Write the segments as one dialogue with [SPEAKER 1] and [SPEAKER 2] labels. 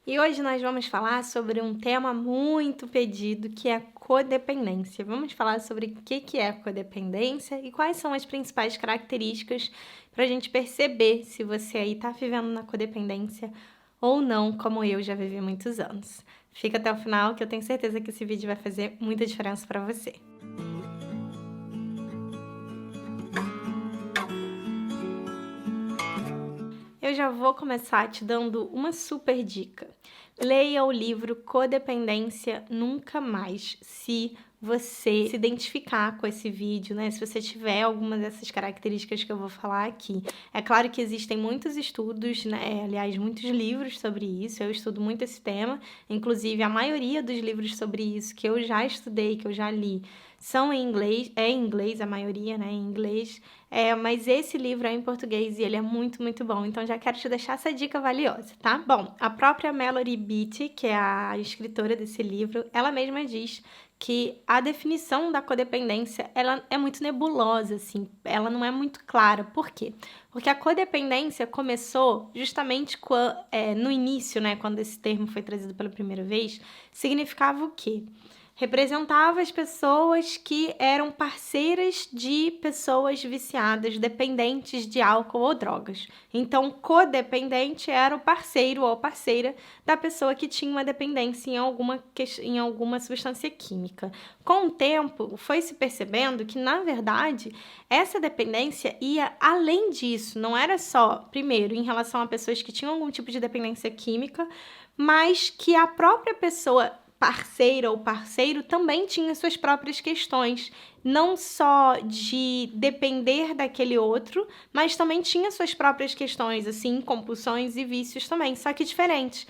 [SPEAKER 1] E hoje nós vamos falar sobre um tema muito pedido, que é a codependência. Vamos falar sobre o que é a codependência e quais são as principais características para a gente perceber se você aí está vivendo na codependência ou não, como eu já vivi muitos anos. Fica até o final que eu tenho certeza que esse vídeo vai fazer muita diferença para você. Eu já vou começar te dando uma super dica. Leia o livro Codependência Nunca Mais, se você se identificar com esse vídeo, né? Se você tiver alguma dessas características que eu vou falar aqui. É claro que existem muitos estudos, né? Aliás, muitos livros sobre isso. Eu estudo muito esse tema. Inclusive, a maioria dos livros sobre isso que eu já estudei, que eu já li, são em inglês. É em inglês, a maioria, né? Em inglês. Mas esse livro é em português e ele é muito, muito bom. Então, já quero te deixar essa dica valiosa, tá? Bom, a própria Mallory Beatty, que é a escritora desse livro, ela mesma diz que a definição da codependência, ela é muito nebulosa, assim. Ela não é muito clara. Por quê? Porque a codependência começou justamente no início, né? Quando esse termo foi trazido pela primeira vez, significava o quê? Representava as pessoas que eram parceiras de pessoas viciadas, dependentes de álcool ou drogas. Então, codependente era o parceiro ou parceira da pessoa que tinha uma dependência em alguma substância química. Com o tempo, foi se percebendo que, na verdade, essa dependência ia além disso. Não era só, primeiro, em relação a pessoas que tinham algum tipo de dependência química, mas que a própria pessoa parceira ou parceiro também tinha suas próprias questões, não só de depender daquele outro, mas também tinha suas próprias questões, assim, compulsões e vícios também, só que diferentes.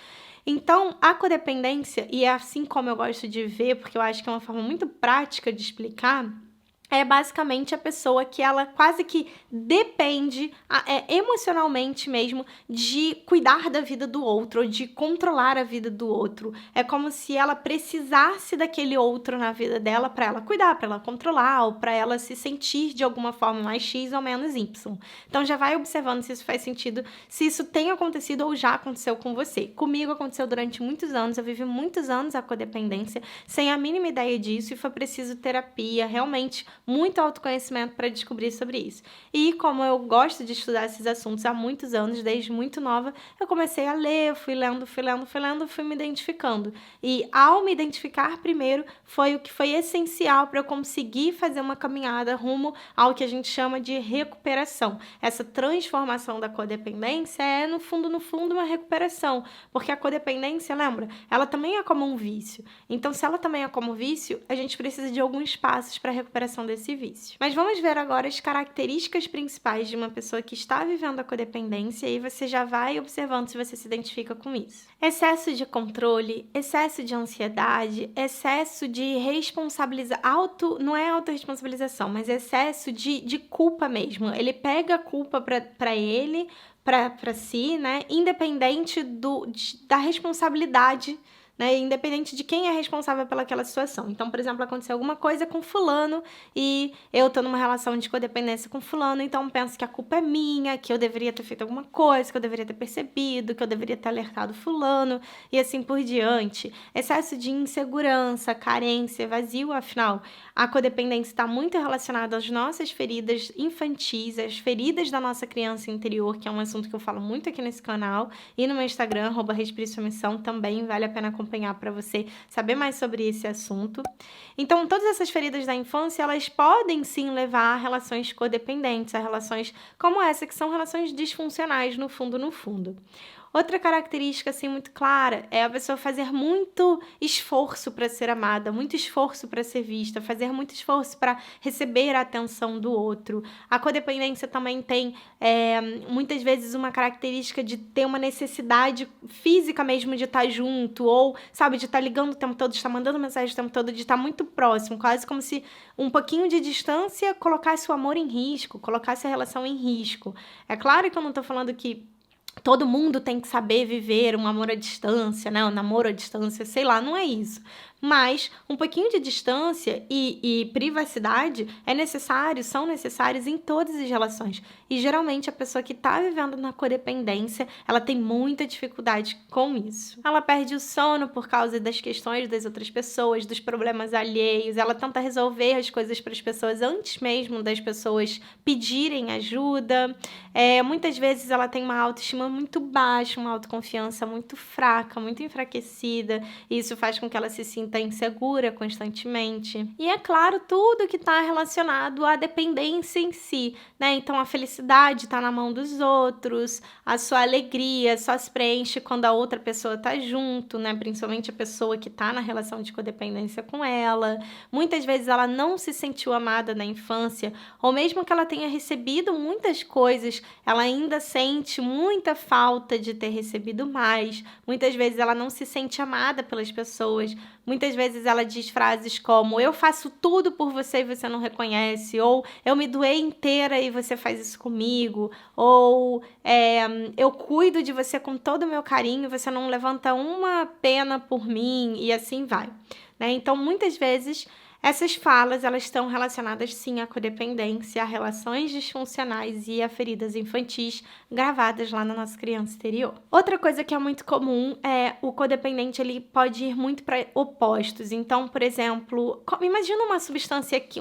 [SPEAKER 1] Então, a codependência, e é assim como eu gosto de ver, porque eu acho que é uma forma muito prática de explicar, é basicamente a pessoa que ela quase que depende emocionalmente mesmo de cuidar da vida do outro, ou de controlar a vida do outro. É como se ela precisasse daquele outro na vida dela para ela cuidar, para ela controlar, ou para ela se sentir de alguma forma mais X ou menos Y. Então já vai observando se isso faz sentido, se isso tem acontecido ou já aconteceu com você. Comigo aconteceu durante muitos anos, eu vivi muitos anos a codependência sem a mínima ideia disso e foi preciso terapia, realmente muito autoconhecimento para descobrir sobre isso. E como eu gosto de estudar esses assuntos há muitos anos, desde muito nova, eu comecei a ler, fui lendo, fui me identificando. E ao me identificar primeiro, foi o que foi essencial para eu conseguir fazer uma caminhada rumo ao que a gente chama de recuperação. Essa transformação da codependência é, no fundo, uma recuperação. Porque a codependência, lembra? Ela também é como um vício. Então, se ela também é como vício, a gente precisa de alguns passos para a recuperação desse vício. Mas vamos ver agora as características principais de uma pessoa que está vivendo a codependência e você já vai observando se você se identifica com isso. Excesso de controle, excesso de ansiedade, excesso de não é autorresponsabilização, mas excesso de culpa mesmo. Ele pega a culpa para ele, para si, né? Independente da responsabilidade, né, independente de quem é responsável pelaquela situação. Então, por exemplo, aconteceu alguma coisa com fulano e eu tô numa relação de codependência com fulano, então penso que a culpa é minha, que eu deveria ter feito alguma coisa, que eu deveria ter percebido, que eu deveria ter alertado fulano e assim por diante. Excesso de insegurança, carência, vazio, afinal, a codependência está muito relacionada às nossas feridas infantis, às feridas da nossa criança interior, que é um assunto que eu falo muito aqui nesse canal, e no meu Instagram, @respire-sua-missão, também vale a pena acompanhar para você saber mais sobre esse assunto. Então, todas essas feridas da infância, elas podem sim levar a relações codependentes, a relações como essa, que são relações disfuncionais no fundo. Outra característica, assim, muito clara é a pessoa fazer muito esforço para ser amada, muito esforço para ser vista, fazer muito esforço para receber a atenção do outro. A codependência também tem, muitas vezes, uma característica de ter uma necessidade física mesmo de estar junto, ou, sabe, de estar ligando o tempo todo, de estar mandando mensagem o tempo todo, de estar muito próximo, quase como se um pouquinho de distância colocasse o amor em risco, colocasse a relação em risco. É claro que eu não estou falando que todo mundo tem que saber viver um amor à distância, né? Um namoro à distância, sei lá, não é isso. Mas um pouquinho de distância e privacidade são necessários em todas as relações. E geralmente a pessoa que está vivendo na codependência, ela tem muita dificuldade com isso. Ela perde o sono por causa das questões das outras pessoas, dos problemas alheios, ela tenta resolver as coisas para as pessoas antes mesmo das pessoas pedirem ajuda. Muitas vezes ela tem uma autoestima muito baixa, uma autoconfiança muito fraca, muito enfraquecida, e isso faz com que ela se sinta insegura constantemente. E é claro, tudo que está relacionado à dependência em si, né? Então a felicidade está na mão dos outros, a sua alegria só se preenche quando a outra pessoa está junto, né? Principalmente a pessoa que está na relação de codependência com ela. Muitas vezes ela não se sentiu amada na infância, ou mesmo que ela tenha recebido muitas coisas, ela ainda sente muita falta de ter recebido mais. Muitas vezes ela não se sente amada pelas pessoas. Muitas vezes ela diz frases como: eu faço tudo por você e você não reconhece, ou eu me doei inteira e você faz isso comigo, ou eu cuido de você com todo o meu carinho e você não levanta uma pena por mim, e assim vai, né? Então, muitas vezes, essas falas, elas estão relacionadas sim à codependência, a relações disfuncionais e a feridas infantis gravadas lá na nossa criança interior. Outra coisa que é muito comum é o codependente, ele pode ir muito para opostos. Então, por exemplo, imagina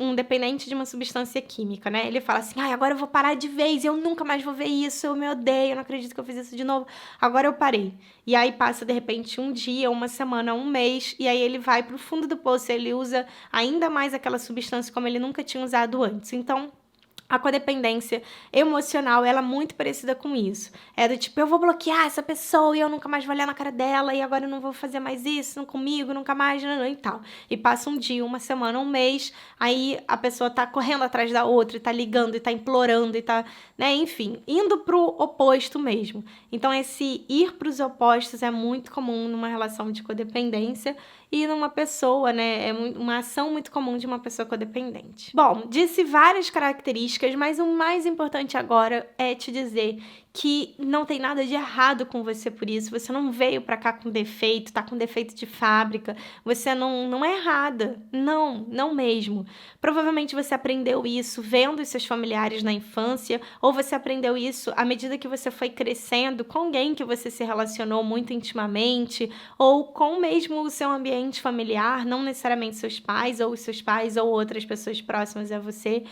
[SPEAKER 1] um dependente de uma substância química, né? Ele fala assim: agora eu vou parar de vez, eu nunca mais vou ver isso, eu me odeio, eu não acredito que eu fiz isso de novo, agora eu parei. E aí passa, de repente, um dia, uma semana, um mês, e aí ele vai pro fundo do poço, ele usa ainda mais aquela substância como ele nunca tinha usado antes. Então, a codependência emocional, ela é muito parecida com isso. É do tipo: eu vou bloquear essa pessoa e eu nunca mais vou olhar na cara dela, e agora eu não vou fazer mais isso comigo, nunca mais, e tal. E passa um dia, uma semana, um mês, aí a pessoa tá correndo atrás da outra, e tá ligando, e tá implorando, e tá, né, enfim, indo pro oposto mesmo. Então, esse ir pros opostos é muito comum numa relação de codependência e numa pessoa, né, é uma ação muito comum de uma pessoa codependente. Bom, disse várias características, mas o mais importante agora é te dizer que não tem nada de errado com você por isso. Você não veio pra cá com defeito, tá com defeito de fábrica. Você não é errada. Não mesmo. Provavelmente você aprendeu isso vendo os seus familiares na infância, ou você aprendeu isso à medida que você foi crescendo com alguém que você se relacionou muito intimamente, ou com mesmo o seu ambiente familiar, não necessariamente seus pais, ou outras pessoas próximas a você.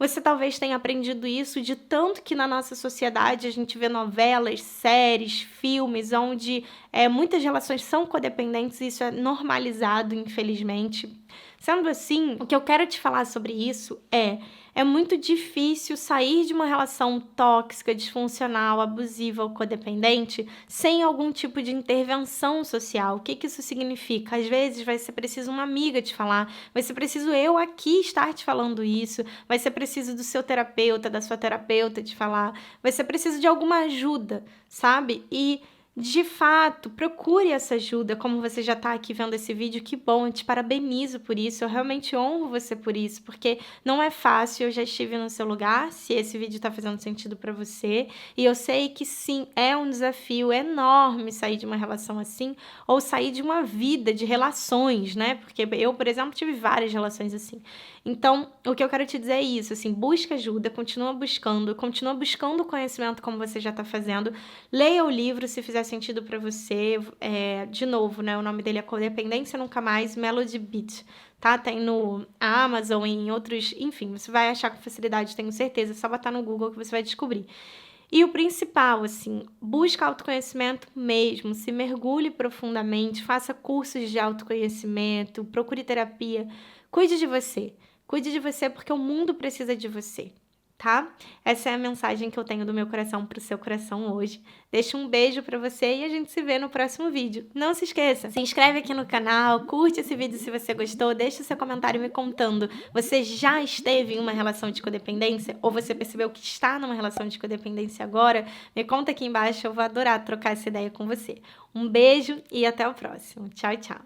[SPEAKER 1] Você talvez tenha aprendido isso de tanto que na nossa sociedade a gente vê novelas, séries, filmes, onde muitas relações são codependentes, e isso é normalizado, infelizmente. Sendo assim, o que eu quero te falar sobre isso é muito difícil sair de uma relação tóxica, disfuncional, abusiva ou codependente sem algum tipo de intervenção social. O que isso significa? Às vezes vai ser preciso uma amiga te falar, vai ser preciso eu aqui estar te falando isso, vai ser preciso do seu terapeuta, da sua terapeuta te falar, vai ser preciso de alguma ajuda, sabe? E de fato, procure essa ajuda. Como você já está aqui vendo esse vídeo, que bom, eu te parabenizo por isso, eu realmente honro você por isso, porque não é fácil, eu já estive no seu lugar, se esse vídeo está fazendo sentido para você, e eu sei que sim, é um desafio enorme sair de uma relação assim, ou sair de uma vida de relações, né? Porque eu, por exemplo, tive várias relações assim. Então, o que eu quero te dizer é isso, assim, busca ajuda, continua buscando conhecimento como você já está fazendo, leia o livro se fizer sentido para você, de novo, né, o nome dele é Codependência Nunca Mais, Melody Beat, tá? Tem no Amazon e em outros, enfim, você vai achar com facilidade, tenho certeza, é só botar no Google que você vai descobrir. E o principal, assim, busca autoconhecimento mesmo, se mergulhe profundamente, faça cursos de autoconhecimento, procure terapia, cuide de você porque o mundo precisa de você, tá? Essa é a mensagem que eu tenho do meu coração pro seu coração hoje. Deixo um beijo pra você e a gente se vê no próximo vídeo. Não se esqueça, se inscreve aqui no canal, curte esse vídeo se você gostou, deixa o seu comentário me contando. Você já esteve em uma relação de codependência? Ou você percebeu que está numa relação de codependência agora? Me conta aqui embaixo, eu vou adorar trocar essa ideia com você. Um beijo e até o próximo. Tchau, tchau.